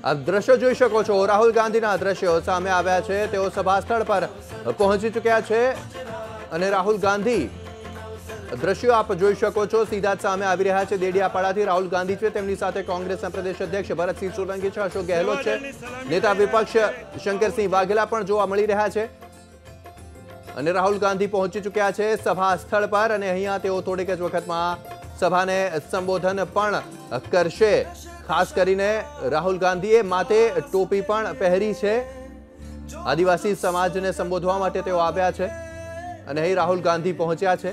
આપ દ્રશ્યો જોઈ શકો છો, રાહુલ ગાંધીના દ્રશ્યો સામે આવ્યા છે। તેઓ સભા સ્થળ પર પહોંચી ચૂક્યા છે અને રાહુલ ગાંધી દ્રશ્યો આપ જોઈ શકો છો, સીધા જ સામે આવી રહ્યા છે। દેડિયાપાડાથી રાહુલ ગાંધી છે, તેમની સાથે કોંગ્રેસના પ્રદેશ અધ્યક્ષ ભરતસિંહ સોલંકી છે, અશોક ગેહલોત છે, નેતા વિપક્ષ શંકરસિંહ વાઘેલા પણ જોવા મળી રહ્યા છે અને રાહુલ ગાંધી પહોંચી ચૂક્યા છે સભા સ્થળ પર અને અહીંયા તેઓ થોડીક જ વખતમાં સભાને સંબોધન પણ કરશે। ખાસ કરીને રાહુલ ગાંધીએ માથે ટોપી પણ પહેરી છે। આદિવાસી સમાજને સંબોધવા માટે તેઓ આવ્યા છે અને અહીં રાહુલ ગાંધી પહોંચ્યા છે।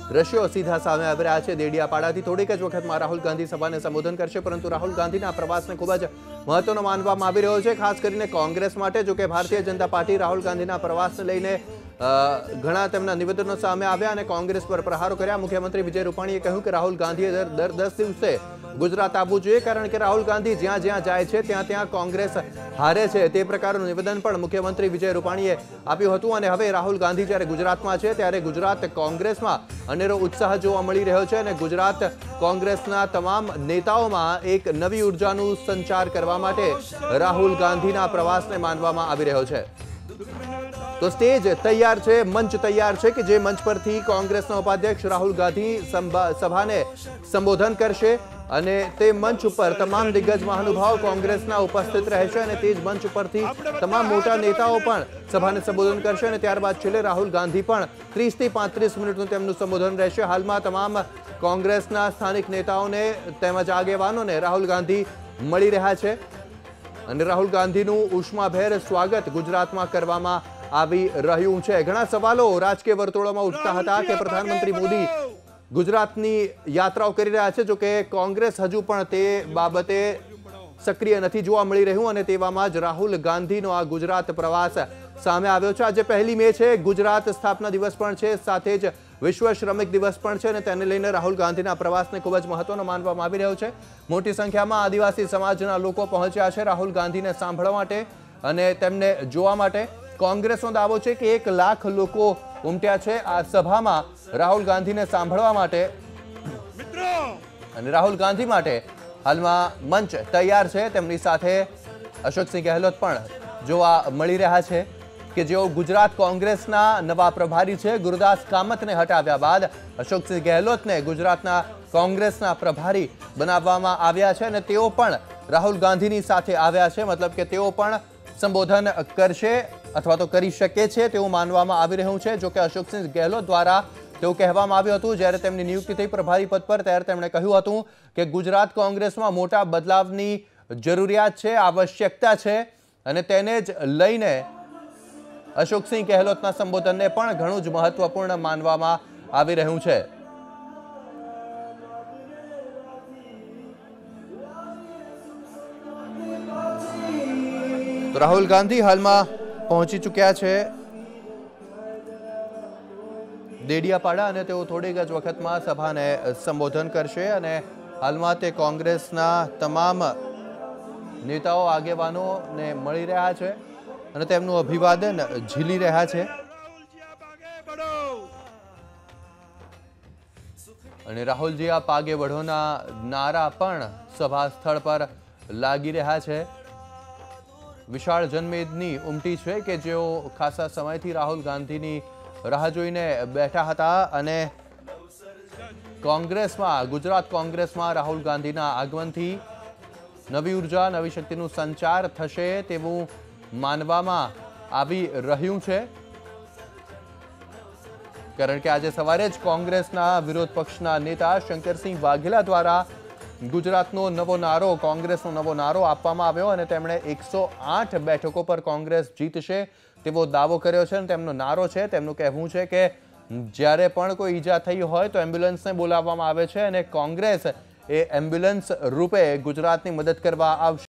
દ્રશ્યો સીધા સામે આવી રહ્યા છે। દેડિયાપાડાથી થોડીક જ વખતમાં રાહુલ ગાંધી સભાને સંબોધન કરશે, પરંતુ રાહુલ ગાંધીના પ્રવાસને ખૂબ જ મહત્વનો માનવામાં આવી રહ્યો છે, ખાસ કરીને કોંગ્રેસ માટે। જો કે ભારતીય જનતા પાર્ટી રાહુલ ગાંધીના પ્રવાસને લઈને ઘણા તેમના નિવેદનો સામે આવ્યા અને કોંગ્રેસ પર પ્રહારો કર્યા। મુખ્યમંત્રી વિજય રૂપાણીએ કહ્યું કે રાહુલ ગાંધીએ દર 10 દિવસે ગુજરાત આવવું જોઈએ, કારણ કે રાહુલ ગાંધી જ્યાં જ્યાં જાય છે ત્યાં ત્યાં કોંગ્રેસ હારે છે। તે પ્રકારનું નિવેદન પણ મુખ્યમંત્રી વિજય રૂપાણીએ આપ્યું હતું અને હવે રાહુલ ગાંધી જ્યારે ગુજરાતમાં છે ત્યારે ગુજરાત કોંગ્રેસમાં અનેરો ઉત્સાહ જોવા મળી રહ્યો છે અને ગુજરાત કોંગ્રેસના તમામ નેતાઓમાં એક નવી ઉર્જાનું સંચાર કરવા માટે રાહુલ ગાંધીના પ્રવાસને માનવામાં આવી રહ્યો છે। તો સ્ટેજ તૈયાર છે, મંચ તૈયાર છે કે જે મંચ પરથી કોંગ્રેસના ઉપાધ્યક્ષ રાહુલ ગાંધી સભાને સંબોધન કરશે અને તે મંચ ઉપર તમામ દિગ્ગજ મહાનુભાવ કોંગ્રેસના ઉપસ્થિત રહેશે અને તે જ મંચ ઉપરથી તમામ મોટા નેતાઓ પણ સભાને સંબોધન કરશે અને ત્યારબાદ છેલ્લે રાહુલ ગાંધી પણ 30 થી 35 મિનિટનું તેમનું સંબોધન રહેશે। હાલમાં તમામ કોંગ્રેસના સ્થાનિક નેતાઓને તેમજ આગેવાનોને રાહુલ ગાંધી મળી રહ્યા છે અને રાહુલ ગાંધીનું ઉષ્માભેર સ્વાગત ગુજરાતમાં કરવામાં આવી રહ્યું છે। ઘણા સવાલો રાજકીય વર્તુળોમાં ઉઠતા હતા કે પ્રધાનમંત્રી મોદી ગુજરાતની યાત્રાઓ કરી રહ્યા છે, જો કે કોંગ્રેસ હજુ પણ તે બાબતે સક્રિય નથી જોવા મળી રહ્યું અને તેવામાં જ રાહુલ ગાંધીનો આ ગુજરાત પ્રવાસ સામે આવ્યો છે। આજે 1 મે છે, ગુજરાત સ્થાપના દિવસ પણ છે, સાથે જ વિશ્વ શ્રમિક દિવસ પણ છે અને તેને લઈને રાહુલ ગાંધીના પ્રવાસને ખૂબ જ મહત્વનો માનવામાં આવી રહ્યો છે। મોટી સંખ્યામાં આદિવાસી સમાજના લોકો પહોંચ્યા છે રાહુલ ગાંધીને સાંભળવા માટે અને તેમને જોવા માટે। કોંગ્રેસનો દાવો છે કે 1 લાખ લોકો ઉમટ્યા છે આ સભામાં રાહુલ ગાંધીને સાંભળવા માટે અને રાહુલ ગાંધી માટે હાલમાં મંચ તૈયાર છે। તેમની સાથે અશોકસિંહ ગેહલોત પણ જોવા મળી રહ્યા છે કે જેઓ ગુજરાત કોંગ્રેસના નવા પ્રભારી છે। ગુરુદાસ કામતને હટાવ્યા બાદ અશોકસિંહ ગેહલોતને ગુજરાતના કોંગ્રેસના પ્રભારી બનાવવામાં આવ્યા છે અને તેઓ પણ રાહુલ ગાંધીની સાથે આવ્યા છે, મતલબ કે તેઓ પણ સંબોધન કરશે અથવા તો કરી શકે છે તેવું માનવામાં આવી રહ્યું છે। જો કે અશોકસિંહ ગેહલોત દ્વારા તેવું કહેવામાં આવ્યું હતું જ્યારે તેમની નિયુક્તિ થઈ પ્રભારી પદ પર, ત્યારે તેમણે કહ્યું હતું કે ગુજરાત કોંગ્રેસમાં મોટા બદલાવની જરૂરિયાત છે, આવશ્યકતા છે અને તેને જ લઈને અશોકસિંહ ગેહલોતના સંબોધનને પણ ઘણું જ મહત્વપૂર્ણ માનવામાં આવી રહ્યું છે। તો રાહુલ ગાંધી હાલમાં પહોંચી ચૂક્યા છે દેડિયાપાડા અને તેઓ થોડીક જ વખતમાં સભાને સંબોધન કરશે અને હાલમાં તે કોંગ્રેસના તમામ નેતાઓ આગેવાનોને મળી રહ્યા છે અને તેમનું અભિવાદન ઝીલી રહ્યા છે અને રાહુલજી આપ આગે બઢોના નારા પણ સભા સ્થળ પર લાગી રહ્યા છે। વિશાળ જનમેદની ઉમટી છે કે જેઓ ખાસા સમયથી રાહુલ ગાંધીની રાહ જોઈને બેઠા હતા અને કોંગ્રેસમાં, ગુજરાત કોંગ્રેસમાં રાહુલ ગાંધીના આગમનથી નવી ઉર્જા, નવી શક્તિનું સંચાર થશે તેવું માનવામાં આવી રહ્યું છે, કારણ કે આજે સવારે જ કોંગ્રેસના વિરોધ પક્ષના નેતા શંકરસિંહ વાઘેલા દ્વારા ગુજરાતનો નવો નારો, કોંગ્રેસનો નવો નારો આપવામાં આવ્યો અને તેમણે 108 બેઠકો પર કોંગ્રેસ જીતશે તેવો દાવો કર્યો છે અને તેમનો નારો છે, તેમનું કહેવું છે કે જ્યારે પણ કોઈ ઈજા થઈ હોય તો એમ્બ્યુલન્સને બોલાવવામાં આવે છે અને કોંગ્રેસ એ એમ્બ્યુલન્સ રૂપે ગુજરાતની મદદ કરવા આવશે।